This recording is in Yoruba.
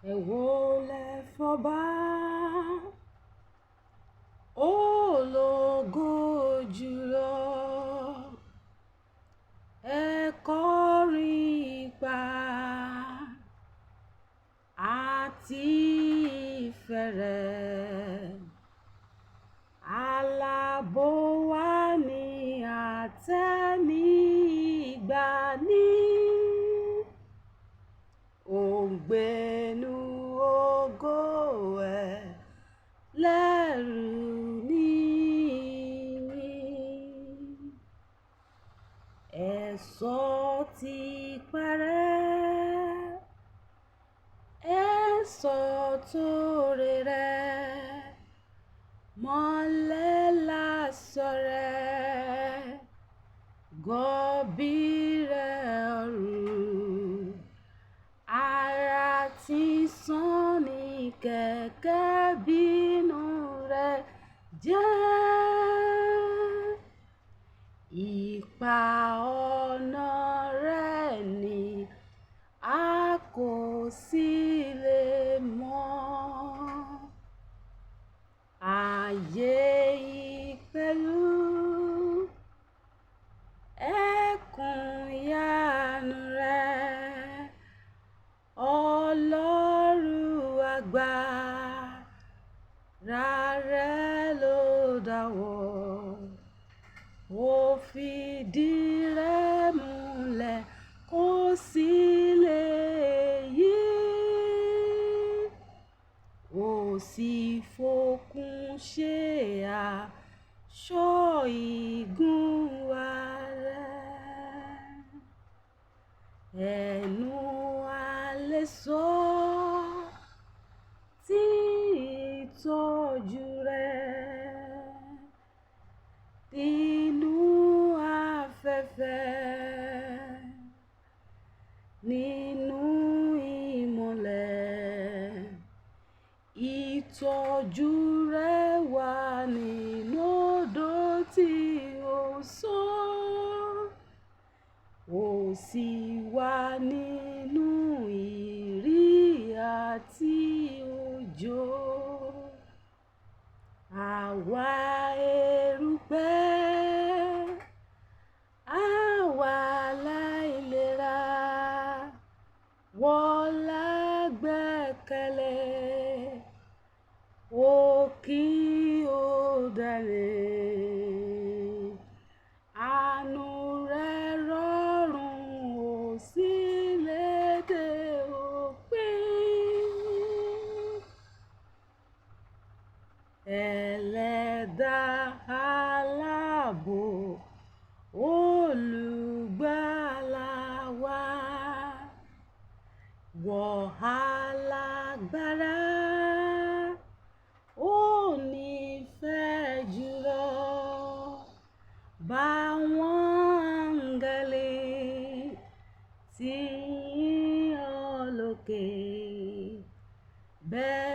ẹ wólẹ̀ fọ́ba ológo jùlọ, ẹ kọrin ìgbà àti ìfẹ́ rẹ̀. Alábò wa ní àtẹ̀ní ìgbàanì, ó ń gbénu ògo ẹ̀ lẹ́rù níyìn. Ẹ̀san ti parẹ́, ẹ̀san tóore rẹ̀, mọ́lẹ̀ lásán rẹ̀, gọ̀bìrì ọ̀run, ara tí sán ní kẹ̀kẹ́ bínú rẹ̀ jẹ́. Ipa ọ̀nà rẹ̀ ni a kò sì lè mọ̀. Ayé ìpẹ̀lú ẹkùn ìyanu rẹ̀, Ọlọ́run agbára rẹ̀ ló dáwọ́, ó fìdí rẹ̀ múlẹ̀ kò sì lè yí, ó sì fòkun ṣe aṣọ ìgúnwà rẹ̀. Ẹnu a lè sọ tí ìtọ́jú rẹ̀ nínú afẹ́fẹ́, nínú ìmọ́lẹ̀. Ìtọ́jú rẹ̀ wà nínú odò tí ó sàn, ó sì wà nínú ìrì àti òjò. Àwa erùpẹ̀, àwa aláìlera, wọ́n la gbẹ́kẹ̀lé, ó kì ó dalẹ̀. Àánú rẹ̀ rọrùn, ó sì léde òpin. Ẹlẹ́dàá aláàbò, olùgbàlà wa, alágbára, onífẹ̀ẹ́ jùlọ. Báwọn áńgẹ́lì tí ń yìn ọ́ lókè, bẹ́ẹ̀